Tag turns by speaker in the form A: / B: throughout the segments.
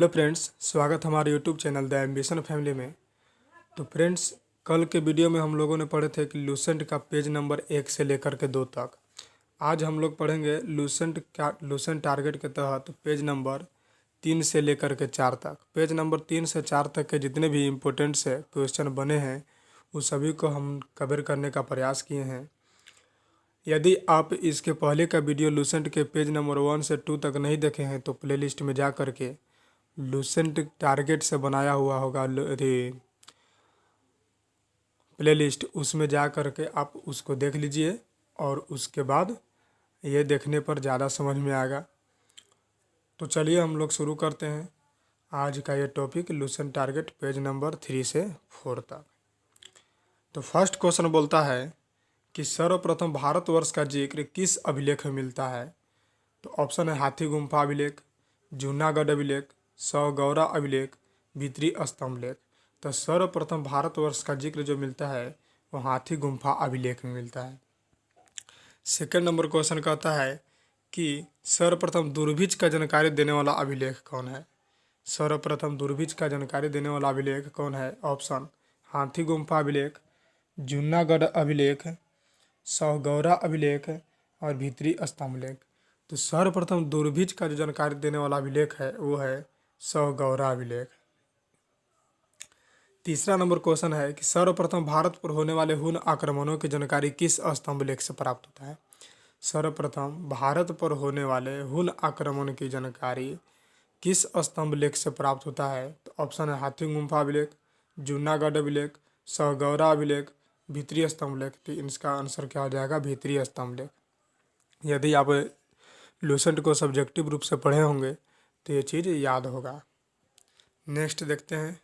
A: Hello friends, स्वागत हमारे YouTube channel the ambition family में। तो फ्रेंड्स, कल के वीडियो में हम लोगों ने पढ़े थे कि लूसेंट का पेज नंबर 1 से लेकर के 2 तक। आज हम लोग पढ़ेंगे लूसेंट टारगेट के तहत पेज नंबर 3 से लेकर के 4 तक। पेज नंबर 3 से 4 तक के जितने भी इम्पोर्टेंट से क्वेश्चन बने हैं उस सभी को हम कवर करने का प्रयास किए हैं। यदि आप इसके पहले का वीडियो लूसेंट के पेज नंबर 1 से 2 तक नहीं देखे हैं तो प्लेलिस्ट में जा करके लूसेंट टारगेट से बनाया हुआ होगा प्लेलिस्ट, उसमें जा करके आप उसको देख लीजिए और उसके बाद ये देखने पर ज़्यादा समझ में आएगा। तो चलिए हम लोग शुरू करते हैं आज का ये topic, Lucent target page number 3 से 4 तक। तो फर्स्ट क्वेश्चन बोलता है कि सर्वप्रथम भारतवर्ष का जिक्र किस अभिलेख में मिलता है। तो ऑप्शन है हाथी गुम्फा अभिलेख, जूनागढ़ अभिलेख, सौगौरा अभिलेख, भीतरी स्तंभ लेख। तो सर्वप्रथम भारतवर्ष का जिक्र जो मिलता है वो हाथी गुम्फा अभिलेख में मिलता है। सेकंड नंबर क्वेश्चन कहता है कि सर्वप्रथम दुर्भिक्ष का जानकारी देने वाला अभिलेख कौन है। सर्वप्रथम दुर्भिक्ष का जानकारी देने वाला अभिलेख कौन है। ऑप्शन हाथी गुम्फा अभिलेख, जूनागढ़ अभिलेख, सौगौरा अभिलेख और भीतरी स्तंभ लेख। तो सर्वप्रथम दुर्भिक्ष का जो जानकारी देने वाला अभिलेख है वो है सौगौरा अभिलेख। तीसरा नंबर क्वेश्चन है कि सर्वप्रथम भारत पर होने वाले हुन आक्रमणों की जानकारी किस स्तंभ लेख से प्राप्त होता है। सर्वप्रथम भारत पर होने वाले हुन आक्रमण की जानकारी किस स्तंभ लेख से प्राप्त होता है। तो ऑप्शन है हाथी गुम्फा अभिलेख, जूनागढ़ अभिलेख, सौगौरा अभिलेख, भीतरी स्तंभ लेख। तो इसका आंसर क्या हो जाएगा, भीतरी स्तंभ लेख। यदि आप लूसेंट को सब्जेक्टिव रूप से पढ़े होंगे तो ये चीज़ याद होगा। नेक्स्ट देखते हैं,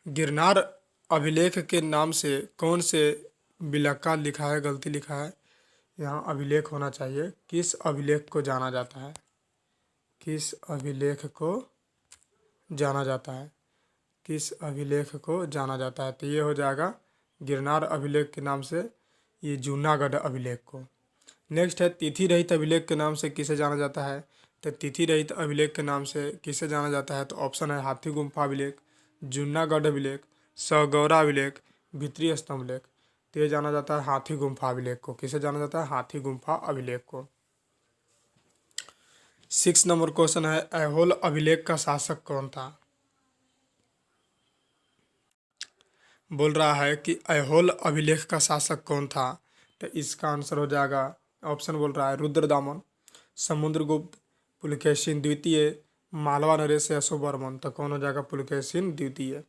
A: गिरनार अभिलेख के नाम से कौन से बिलक्का लिखा है, गलती लिखा है। यहाँ अभिलेख होना चाहिए। किस अभिलेख को जाना जाता है, किस अभिलेख को जाना जाता है, किस अभिलेख को जाना जाता है। तो ये हो जाएगा गिरनार अभिलेख के नाम से ये जूनागढ़ अभिलेख को। नेक्स्ट है तिथि रहित अभिलेख के नाम से किसे जाना जाता है। तो तिथि रहित अभिलेख के नाम से किसे जाना जाता है। तो ऑप्शन है हाथी गुम्फा अभिलेख, जूनागढ़ अभिलेख, सौगौरा अभिलेख, भीतरी स्तंभ लेख। तो ये जाना जाता है हाथी गुम्फा अभिलेख को। किसे जाना जाता है, हाथी गुम्फा अभिलेख को। 6 नंबर क्वेश्चन है ऐहोल अभिलेख का शासक कौन था। बोल रहा है कि ऐहोल अभिलेख का शासक कौन था। तो इसका आंसर हो जाएगा, ऑप्शन बोल रहा है रुद्रदामन, समुद्रगुप्त, पुलकेशिन द्वितीय, मालवा नरेश, यशोवर्मन। तो कौन हो जाएगा, पुलकेशिन द्वितीय।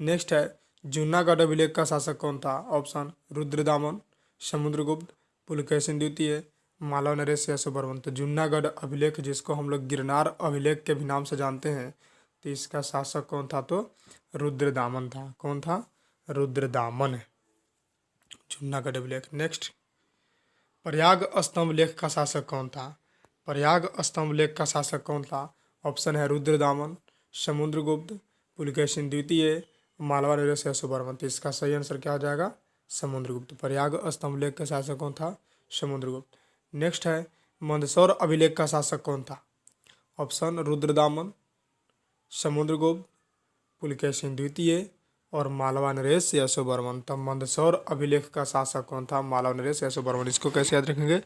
A: नेक्स्ट है जूनागढ़ अभिलेख का शासक कौन था। ऑप्शन रुद्रदामन, समुद्रगुप्त, पुलकेशिन द्वितीय, मालवा नरेश, यशोवर्मन। तो जूनागढ़ अभिलेख जिसको हम लोग गिरनार अभिलेख के भी नाम से जानते हैं, तो इसका शासक कौन था, तो रुद्रदामन था। कौन था, रुद्रदामन, जूनागढ़ अभिलेख। नेक्स्ट, प्रयाग स्तंभ लेख का शासक कौन था। प्रयाग स्तंभ लेख का शासक कौन था। ऑप्शन है रुद्रदामन, समुद्रगुप्त, पुलकेशिन द्वितीय, मालवा नरेश, यशोवर्मन। तो इसका सही आंसर क्या हो जाएगा, समुद्रगुप्त। प्रयाग स्तंभ लेख का शासक कौन था, समुद्रगुप्त। नेक्स्ट है मंदसौर अभिलेख का शासक कौन था। ऑप्शन रुद्रदामन, समुद्रगुप्त, पुलकेशिन द्वितीय और मालवा नरेश, यशोवर्मन। तब मंदसौर अभिलेख का शासक कौन था, मालवा नरेश, यशोवर्मन। इसको कैसे याद रखेंगे,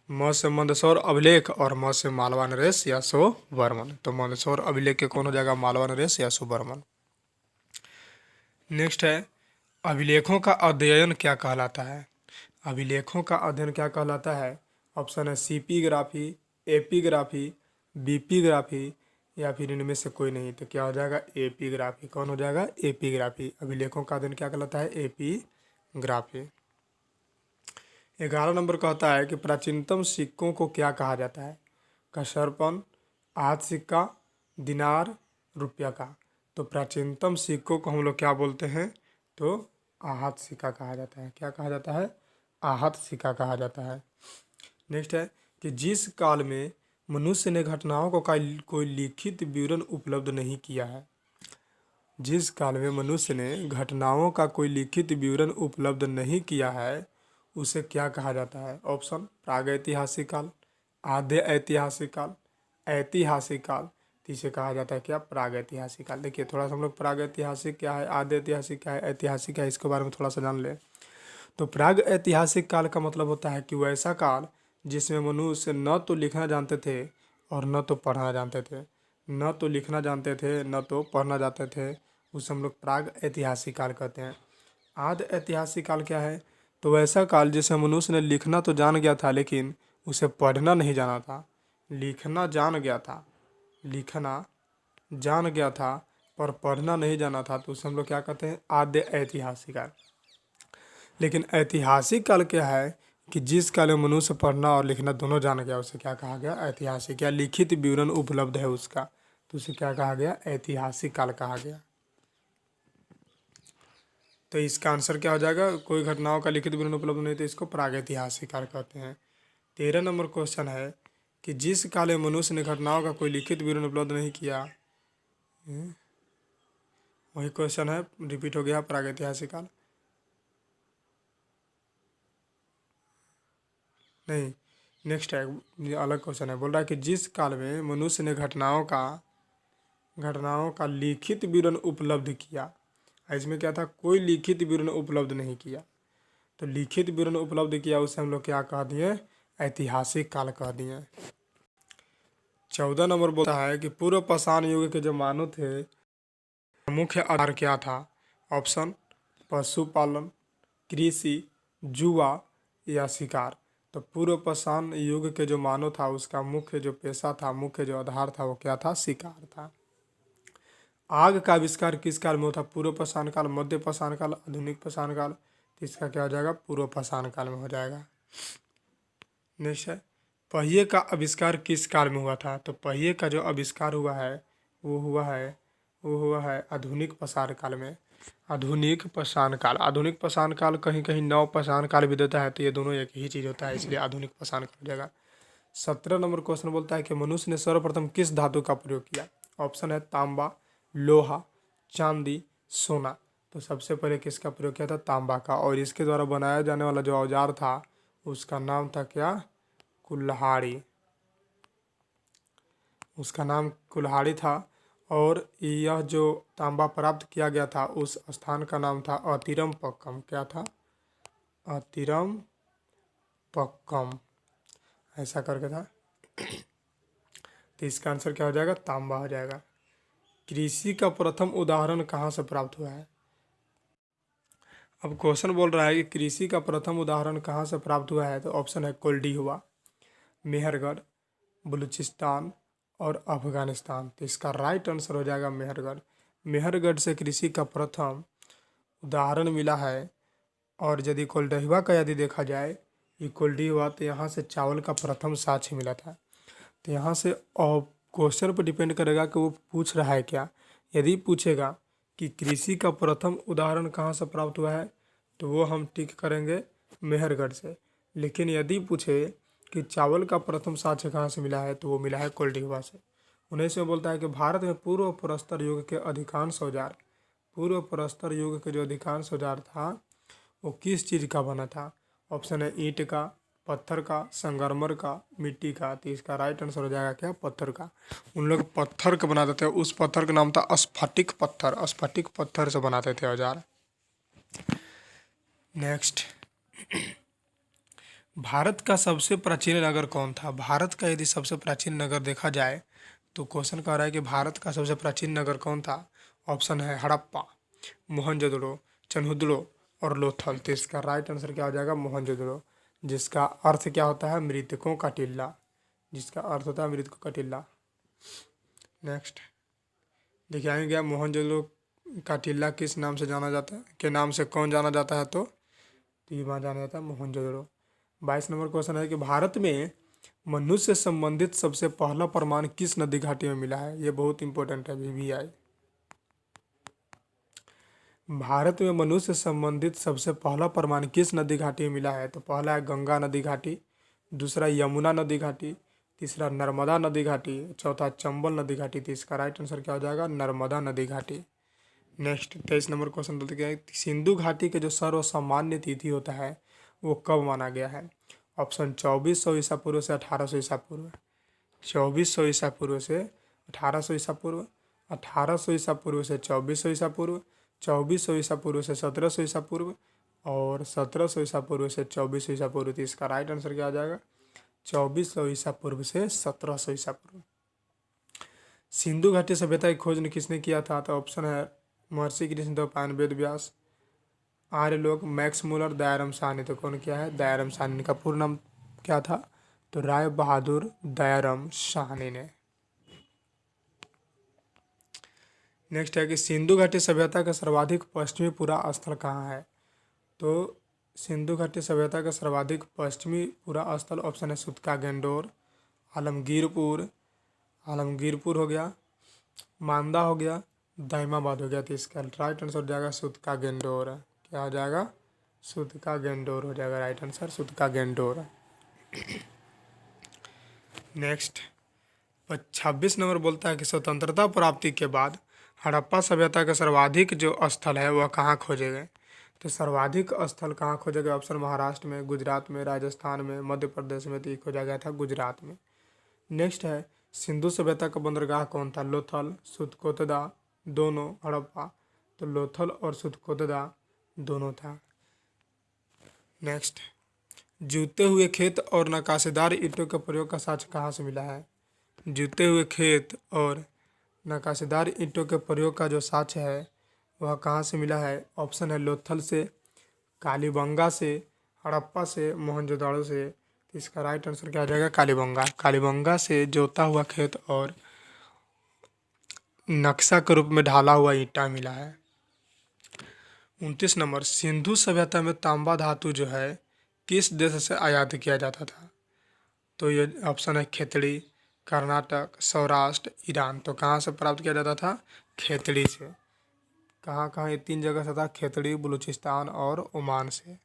A: म से मंदसौर अभिलेख और म से मालवा नरेश, यशोवर्मन। तो मंदसौर अभिलेख के कौन हो जाएगा, मालवा नरेश, यशोवर्मन। नेक्स्ट है अभिलेखों का अध्ययन क्या कहलाता है। अभिलेखों का अध्ययन क्या कहलाता है। ऑप्शन है सीपीग्राफी, एपीग्राफी, बीपीग्राफी या फिर इनमें से कोई नहीं। तो क्या हो जाएगा, एपीग्राफी। कौन हो जाएगा, एपीग्राफी। अभिलेखों का अध्ययन क्या कहलाता है, एपीग्राफी। 11 नंबर कहता है कि प्राचीनतम सिक्कों को क्या कहा जाता है। कसरपन, आहत सिक्का, दिनार, रुपया का। तो प्राचीनतम सिक्कों को हम लोग क्या बोलते हैं, तो आहत सिक्का कहा जाता है। क्या कहा जाता है, आहत सिक्का कहा जाता है। नेक्स्ट है कि जिस काल में मनुष्य ने घटनाओं को कोई लिखित विवरण उपलब्ध नहीं किया है। जिस काल में मनुष्य ने घटनाओं का कोई लिखित विवरण उपलब्ध नहीं किया है उसे क्या कहा जाता है। ऑप्शन प्रागैतिहासिक काल, आद्य ऐतिहासिक काल, ऐतिहासिक काल। तो इसे कहा जाता है क्या, प्रागैतिहासिक काल। देखिए थोड़ा सा हम लोग प्रागैतिहासिक क्या है, आद्य ऐतिहासिक क्या है, ऐतिहासिक क्या है, इसके बारे में थोड़ा सा जान लें। तो प्राग ऐतिहासिक काल का मतलब होता है कि वैसा काल जिसमें मनुष्य न तो लिखना जानते थे और न तो पढ़ना जानते थे, न तो लिखना जानते थे न तो पढ़ना जानते थे, उसे हम लोग प्राग ऐतिहासिक काल कहते हैं। आद्य ऐतिहासिक काल क्या है, तो वैसा काल जिसमें मनुष्य ने लिखना तो जान गया था लेकिन उसे पढ़ना नहीं जाना था। लिखना जान गया था, लिखना जान गया था पर पढ़ना नहीं जाना था, तो उसे हम लोग क्या कहते हैं, आद्य ऐतिहासिक काल। लेकिन ऐतिहासिक काल क्या है कि जिस काल में मनुष्य पढ़ना और लिखना दोनों जान गया उसे क्या कहा गया, ऐतिहासिक। या लिखित विवरण उपलब्ध है उसका, तो उसे क्या कहा गया, ऐतिहासिक काल कहा गया। तो इसका आंसर क्या हो जाएगा, कोई घटनाओं का लिखित विवरण उपलब्ध नहीं तो इसको प्रागैतिहासिक काल कहते हैं। 13 नंबर क्वेश्चन है कि जिस काल में मनुष्य ने घटनाओं का कोई लिखित विवरण उपलब्ध नहीं किया, वही क्वेश्चन है, रिपीट हो गया, प्रागैतिहासिक काल नहीं, नेक्स्ट है, ये अलग क्वेश्चन है। बोल रहा है कि जिस काल में मनुष्य ने घटनाओं का लिखित विवरण उपलब्ध किया, इसमें क्या था, कोई लिखित विवरण उपलब्ध नहीं किया, तो लिखित विवरण उपलब्ध किया उसे हम लोग क्या कह दिए, ऐतिहासिक काल कह दिए। 14 नंबर बोलता है कि पूर्व पाषाण युग के जो मानव थे मुख्य आधार क्या था, ऑप्शन पशुपालन, कृषि, जुआ या शिकार। तो पूर्व पाषाण युग के जो मानव था उसका मुख्य जो पेशा था, मुख्य जो आधार था वो क्या था, शिकार था। आग का आविष्कार किस काल में हुआ था, पूर्व पाषाण काल, मध्य पाषाण काल, आधुनिक पाषाण काल। तो इसका क्या हो जाएगा, पूर्व पाषाण काल में हो जाएगा। नेक्स्ट है, पहिए का आविष्कार किस काल में हुआ था, तो पहिए का जो आविष्कार हुआ है वो हुआ है आधुनिक पाषाण काल में। आधुनिक पाषाण काल, आधुनिक पाषाण काल कहीं कहीं नव पाषाण काल भी देता है, तो ये दोनों एक ही चीज़ होता है, इसलिए आधुनिक पाषाण काल हो जाएगा। 17 नंबर क्वेश्चन बोलता है कि मनुष्य ने सर्वप्रथम किस धातु का प्रयोग किया, ऑप्शन है तांबा, लोहा, चांदी, सोना। तो सबसे पहले किसका प्रयोग किया था, तांबा का, और इसके द्वारा बनाया जाने वाला जो औजार था उसका नाम था क्या, कुल्हाड़ी, उसका नाम कुल्हाड़ी था। और यह जो तांबा प्राप्त किया गया था उस स्थान का नाम था अतिरम पक्कम, क्या था, अतिरम पक्कम, ऐसा करके था। तो इसका आंसर क्या हो जाएगा, तांबा हो जाएगा। कृषि का प्रथम उदाहरण कहाँ से प्राप्त हुआ है, अब क्वेश्चन बोल रहा है कि कृषि का प्रथम उदाहरण कहाँ से प्राप्त हुआ है, तो ऑप्शन है कोल्डी हुआ, मेहरगढ़, बलूचिस्तान और अफगानिस्तान। तो इसका राइट आंसर हो जाएगा मेहरगढ़। मेहरगढ़ से कृषि का प्रथम उदाहरण मिला है। और यदि कोल्डहिवा का यदि देखा जाए, ये कोल्डीहुआ, तो यहाँ से चावल का प्रथम साक्ष्य मिला था। तो यहाँ से क्वेश्चन पर डिपेंड करेगा कि वो पूछ रहा है क्या। यदि पूछेगा कि कृषि का प्रथम उदाहरण कहाँ से प्राप्त हुआ है, तो वो हम टिक करेंगे मेहरगढ़ से। लेकिन यदि पूछे कि चावल का प्रथम साक्ष्य कहाँ से मिला है, तो वो मिला है कोल्डीहुआ से। 19 में बोलता है कि भारत में पूर्व प्रस्तर युग के अधिकांश औजार, पूर्व प्रस्तर युग के जो अधिकांश औजार था वो किस चीज़ का बना था, ऑप्शन है ईंट का, पत्थर का, संगमरमर का, मिट्टी का। तो इसका राइट आंसर हो जाएगा क्या, पत्थर का। उन लोग पत्थर का बनाते थे, उस पत्थर का नाम था स्फटिक पत्थर, स्फटिक पत्थर से बनाते थे औजार। नेक्स्ट, भारत का सबसे प्राचीन नगर कौन था, भारत का यदि सबसे प्राचीन नगर देखा जाए तो क्वेश्चन कह रहा है कि भारत का सबसे प्राचीन नगर कौन था। ऑप्शन है हड़प्पा, मोहनजोदड़ो, चन्हुदड़ो और लोथल। तो इसका राइट आंसर क्या हो जाएगा, मोहनजोदड़ो, जिसका अर्थ क्या होता है, मृतकों का टिल्ला, जिसका अर्थ होता है मृतकों का टिल्ला। नेक्स्ट देखिए आगे क्या, मोहनजोदड़ो का टिल्ला किस नाम से जाना जाता है, के नाम से कौन जाना जाता है, तो ये वहाँ जाना जाता है मोहनजोदड़ो। 22 नंबर क्वेश्चन है कि भारत में मनुष्य से संबंधित सबसे पहला प्रमाण किस नदी घाटी में मिला है। ये बहुत इंपॉर्टेंट है, VVI। भारत में मनुष्य से संबंधित सबसे पहला प्रमाण किस नदी घाटी में मिला है, तो पहला है गंगा नदी घाटी, दूसरा यमुना नदी घाटी, तीसरा नर्मदा नदी घाटी, चौथा चंबल नदी घाटी। तो इसका राइट आंसर क्या हो जाएगा, नर्मदा नदी घाटी। नेक्स्ट 23 नंबर क्वेश्चन बोलते क्या है, सिंधु घाटी के जो सर्वसामान्य तिथि होता है वो कब माना गया है। ऑप्शन 2400 ईसा पूर्व से 1800 ईसा पूर्व, 2400 ईसा पूर्व से 1800 ईसा पूर्व, 1800 ईसा पूर्व से 2400 ईसा पूर्व, 2400 ईसा पूर्व से 1700 ईसा पूर्व और 1700 ईसा पूर्व से 2400 ईसा पूर्व। तो इसका राइट आंसर क्या आ जाएगा? 2400 ईसा पूर्व से 1700 ईसा पूर्व। सिंधु घाटी सभ्यता की खोज किसने किया था? तो ऑप्शन है महर्षि कृष्णदेवपायन, वेद व्यास, आर्य लोक, मैक्स मुलर, दयाराम साहनी। तो कौन किया है? दयाराम साहनी। का पूर्ण नाम क्या था? तो राय बहादुर दयाराम साहनी ने। नेक्स्ट है कि सिंधु घाटी सभ्यता का सर्वाधिक पश्चिमी पूरा स्थल कहाँ है? तो सिंधु घाटी सभ्यता का सर्वाधिक पश्चिमी पूरा स्थल ऑप्शन है सुतका गेंडोर, आलमगीरपुर, आलमगीरपुर हो गया, मांदा हो गया, दाइमाबाद हो गया। तो इसका राइट आंसर हो जाएगा सुतका गेंडोर। क्या हो जाएगा? सुतका गेंडोर हो जाएगा right answer, सुतका Dor. Next 26 number बोलता है कि स्वतंत्रता प्राप्ति के बाद हड़प्पा सभ्यता का सर्वाधिक जो स्थल है वह कहाँ खोजे गए? तो सर्वाधिक स्थल कहाँ खोजे गए? ऑप्शन महाराष्ट्र में, गुजरात में, राजस्थान में, मध्य प्रदेश में। तो ये खोजा गया था गुजरात में। नेक्स्ट है सिंधु सभ्यता का बंदरगाह कौन था? लोथल, सुतकोतदा, दोनों, हड़प्पा। तो लोथल और सुतकोतदा दोनों था। नेक्स्ट जूते हुए खेत और नक्काशीदार ईंटों के प्रयोग का साक्ष्य कहाँ से मिला है? जूते हुए खेत और नक्काशीदार ईंटों के प्रयोग का जो साक्ष्य है वह कहाँ से मिला है? ऑप्शन है लोथल से, कालीबंगा से, हड़प्पा से, मोहनजोदड़ो से। तो इसका राइट आंसर क्या आ जाएगा? कालीबंगा। कालीबंगा से जोता हुआ खेत और नक्शा के रूप में ढाला हुआ ईंटा मिला है। 29 नंबर सिंधु सभ्यता में तांबा धातु जो है किस देश से आयात किया जाता था? तो ये ऑप्शन है खेतड़ी, कर्नाटक, सौराष्ट्र, ईरान। तो कहाँ से प्राप्त किया जाता था? खेतड़ी से। कहाँ कहाँ? ये 3 जगह से था, खेतड़ी, बलूचिस्तान और ओमान से।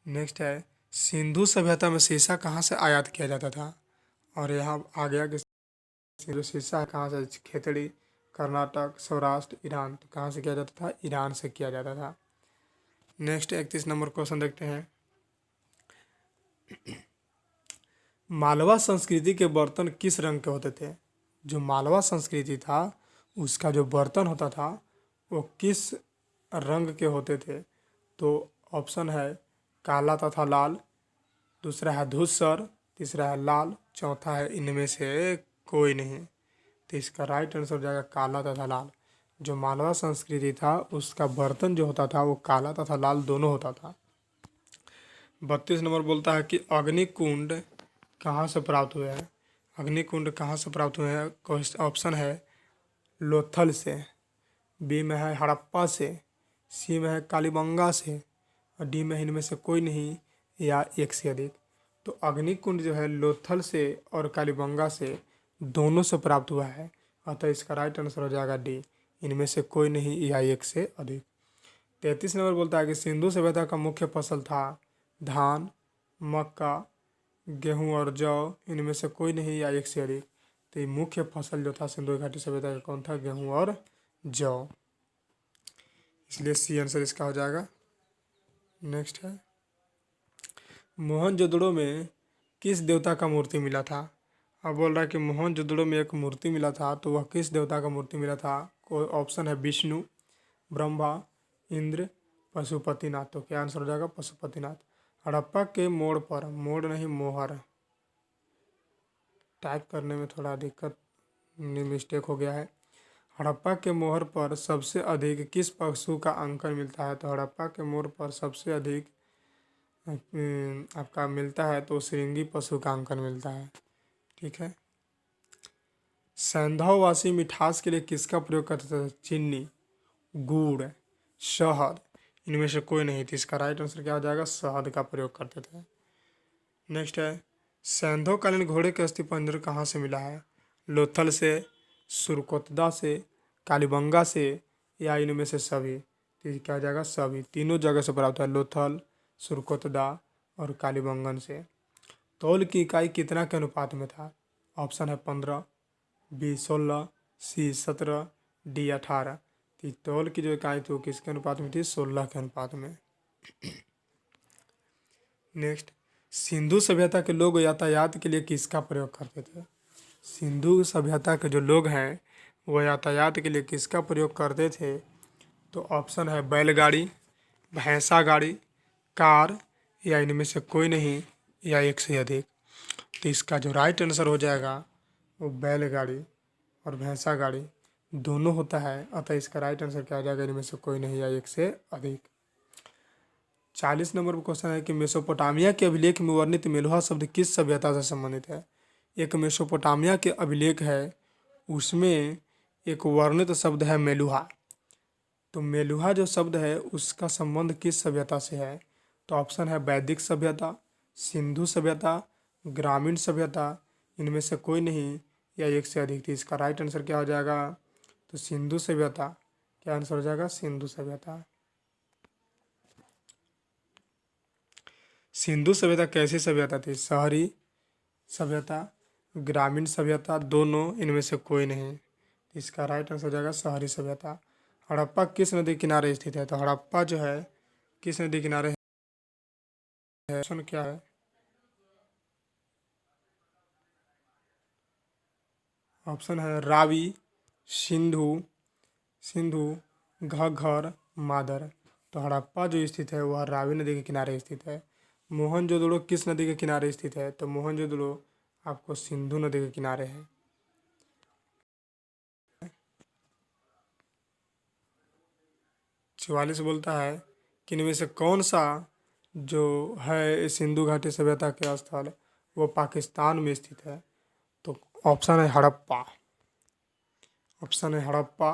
A: नेक्स्ट है सिंधु सभ्यता में शीशा कहाँ से आयात किया जाता था? और यहाँ आ गया कि जो शीशा है कहाँ से? खेतड़ी, कर्नाटक, सौराष्ट्र, ईरान। तो कहाँ से किया जाता था? ईरान से किया जाता था। नेक्स्ट 31 नंबर क्वेश्चन देखते हैं। मालवा संस्कृति के बर्तन किस रंग के होते थे? जो मालवा संस्कृति था उसका जो बर्तन होता था वो किस रंग के होते थे? तो ऑप्शन है काला तथा लाल, दूसरा है धूसर, तीसरा है लाल, चौथा है इनमें से कोई नहीं। तो इसका राइट आंसर हो जाएगा काला तथा लाल। जो मालवा संस्कृति था उसका बर्तन जो होता था वो काला तथा लाल दोनों होता था। 32 नंबर बोलता है कि अग्निकुंड कहाँ से प्राप्त हुए हैं? अग्निकुंड कहाँ से प्राप्त हुए हैं? ऑप्शन है लोथल से, बी में है हड़प्पा से, सी में है कालीबंगा से और डी में इनमें से कोई नहीं या एक से अधिक। तो अग्निकुंड जो है लोथल से और कालीबंगा से दोनों से प्राप्त हुआ है, अतः इसका राइट आंसर हो जाएगा डी, इनमें से कोई नहीं या एक से अधिक। 33 नंबर बोलता है कि सिंधु सभ्यता का मुख्य फसल था धान, मक्का, गेहूँ और जौ, इनमें से कोई नहीं या एक से अधिक। तो ये मुख्य फसल जो था सिंधु घाटी सभ्यता का कौन था? गेहूँ और जौ। इसलिए सी आंसर इसका हो जाएगा। नेक्स्ट है मोहनजोदड़ो में किस देवता का मूर्ति मिला था? अब बोल रहा है कि मोहनजोदड़ो में एक मूर्ति मिला था, तो वह किस देवता का मूर्ति मिला था? कोई ऑप्शन है विष्णु, ब्रह्मा, इंद्र, पशुपतिनाथ। तो क्या आंसर हो जाएगा? पशुपतिनाथ। हड़प्पा के मोड़ पर, मोड़ नहीं मोहर, टाइप करने में थोड़ा दिक्कत मिस्टेक हो गया है। हड़प्पा के मोहर पर सबसे अधिक किस पशु का अंकन मिलता है? तो हड़प्पा के मोहर पर सबसे अधिक आपका मिलता है तो श्रृंगी पशु का अंकन मिलता है। ठीक है। सैंधववासी मिठास के लिए किसका प्रयोग करते थे? चीनी, गुड़, शहद, इनमें से कोई नहीं। तो इसका राइट आंसर क्या हो जाएगा? शहद का प्रयोग करते थे। नेक्स्ट है सैंधवकालीन घोड़े के अस्थिपंजर कहाँ से मिला है? लोथल से, सुरकोतदा से, कालीबंगा से या इनमें से सभी। तो ये क्या हो जाएगा? सभी, तीनों जगह से प्राप्त है, लोथल, सुरकोतदा और कालीबंगन से। तौल की इकाई कितना के अनुपात में था? ऑप्शन है 15, बी 16, सी 17, डी 18। तो तौल की जो इकाई थी वो किसके अनुपात में थी? 16 के अनुपात में। नेक्स्ट सिंधु सभ्यता के लोग यातायात के लिए किसका प्रयोग करते थे? सिंधु सभ्यता के जो लोग हैं वो यातायात के लिए किसका प्रयोग करते थे? तो ऑप्शन है बैलगाड़ी, भैंसा गाड़ी, कार, या इनमें से कोई नहीं, या एक से अधिक। तो इसका जो राइट आंसर हो जाएगा वो बैलगाड़ी और भैंसा गाड़ी दोनों होता है, अतः इसका राइट आंसर क्या हो जाएगा? इनमें से कोई नहीं या एक से अधिक। 40 नंबर पर क्वेश्चन है कि मेसोपोटामिया के अभिलेख में वर्णित मेलुहा शब्द किस सभ्यता से संबंधित है? एक मेसोपोटामिया के अभिलेख है, उसमें एक वर्णित शब्द है मेलुहा। तो मेलुहा जो शब्द है उसका संबंध किस सभ्यता से है? तो ऑप्शन है वैदिक सभ्यता, सिंधु सभ्यता, ग्रामीण सभ्यता, इनमें से कोई नहीं या एक से अधिक। थी इसका राइट आंसर क्या हो जाएगा? तो सिंधु सभ्यता। क्या आंसर हो जाएगा? सिंधु सभ्यता। सिंधु सभ्यता कैसी सभ्यता थी? शहरी सभ्यता, ग्रामीण सभ्यता, दोनों, इनमें से कोई नहीं। इसका राइट आंसर हो जाएगा शहरी सभ्यता। हड़प्पा किस नदी किनारे स्थित है? तो हड़प्पा जो है किस नदी किनारे है? ऑप्शन क्या है? ऑप्शन है रावी, सिंधु, घग्गर, मादर। तो हड़प्पा जो स्थित है वह रावी नदी के किनारे स्थित है। मोहनजोदड़ो किस नदी के किनारे स्थित है? तो मोहनजोदड़ो आपको सिंधु नदी के किनारे है। चौवालीस बोलता है कि इनमें से कौन सा जो है सिंधु घाटी सभ्यता के स्थल वो पाकिस्तान में स्थित है? तो ऑप्शन है हड़प्पा। ऑप्शन है हड़प्पा,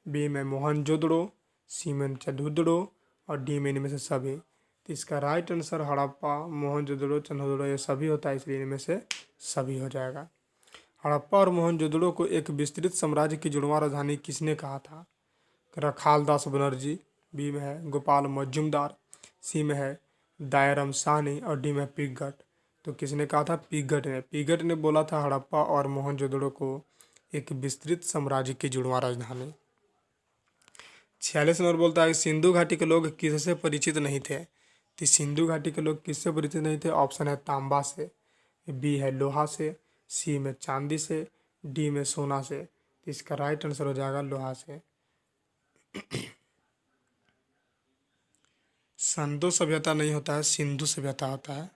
A: बी में मोहनजोदड़ो, सी में चंदुदड़ो और डी में इनमें से सभी। तो इसका राइट आंसर हड़प्पा, मोहनजोदड़ो, चंदुदड़ो ये सभी होता है, इसलिए इनमें से सभी हो जाएगा। हड़प्पा और मोहनजोदड़ो को एक विस्तृत साम्राज्य की जुड़वां राजधानी किसने कहा था? रखाल दास बनर्जी, बी में है गोपाल मजूमदार, सी में है दायरम साहनी और डी में पिगट। तो किसने कहा था? पिगट ने। पिगट ने बोला था हड़प्पा और मोहनजोदड़ो को एक विस्तृत साम्राज्य की जुड़वां राजधानी। 46 नंबर बोलता है कि सिंधु घाटी के लोग किससे परिचित नहीं थे? तो सिंधु घाटी के लोग किससे परिचित नहीं थे? ऑप्शन है तांबा से, बी है लोहा से, सी में चांदी से, डी में सोना से। तो इसका राइट आंसर हो जाएगा लोहा से। संतो सभ्यता नहीं होता है, सिंधु सभ्यता होता है।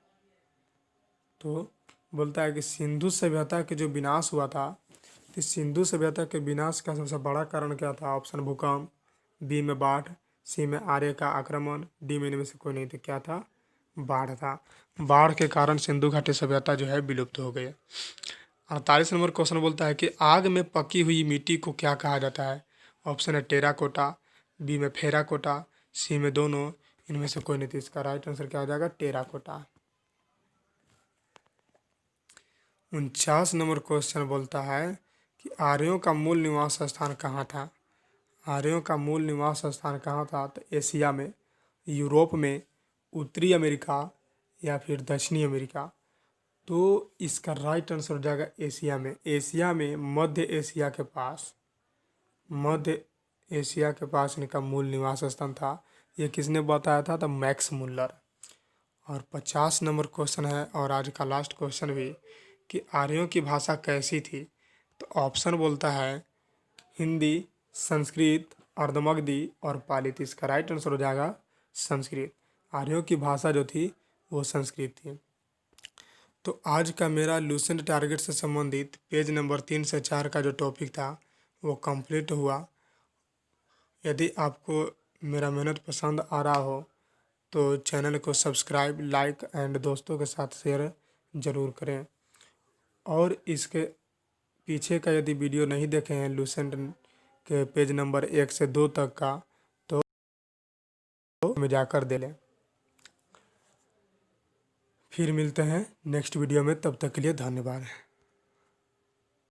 A: तो बोलता है कि सिंधु सभ्यता के जो विनाश हुआ था, तो सिंधु सभ्यता के विनाश का सबसे बड़ा कारण क्या था? ऑप्शन भूकंप, बी में बाढ़, सी में आर्य का आक्रमण, डी में इनमें से कोई नहीं। तो क्या था? बाढ़ था। बाढ़ के कारण सिंधु घाटी सभ्यता जो है विलुप्त हो गई। 48 नंबर क्वेश्चन बोलता है कि आग में पकी हुई मिट्टी को क्या कहा जाता है? ऑप्शन है टेराकोटा, बी में फेराकोटा, सी में दोनों, इनमें से कोई नहीं। थी इसका राइट आंसर क्या हो जाएगा? टेराकोटा। 49 नंबर क्वेश्चन बोलता है कि आर्यों का मूल निवास स्थान कहाँ था? आर्यों का मूल निवास स्थान कहाँ था? तो एशिया में, यूरोप में, उत्तरी अमेरिका या फिर दक्षिणी अमेरिका। तो इसका राइट आंसर हो जाएगा एशिया में। एशिया में मध्य एशिया के पास, मध्य एशिया के पास इनका मूल निवास स्थान था। ये किसने बताया था? तो मैक्स मुल्लर। और 50 नंबर क्वेश्चन है और आज का लास्ट क्वेश्चन भी कि आर्यों की भाषा कैसी थी? तो ऑप्शन बोलता है हिंदी, संस्कृत, अर्धमगधी और पाली। तो इसका राइट आंसर हो जाएगा संस्कृत। आर्यों की भाषा जो थी वो संस्कृत थी। तो आज का मेरा लूसेंट टारगेट से संबंधित पेज नंबर 3 से 4 का जो टॉपिक था वो कंप्लीट हुआ। यदि आपको मेरा मेहनत पसंद आ रहा हो तो चैनल को सब्सक्राइब, लाइक एंड दोस्तों के साथ शेयर ज़रूर करें। और इसके पीछे का यदि वीडियो नहीं देखे हैं लूसेंट के पेज नंबर 1 से 2 तक का, तो में जाकर दे लें। फिर मिलते हैं नेक्स्ट वीडियो में, तब तक के लिए धन्यवाद।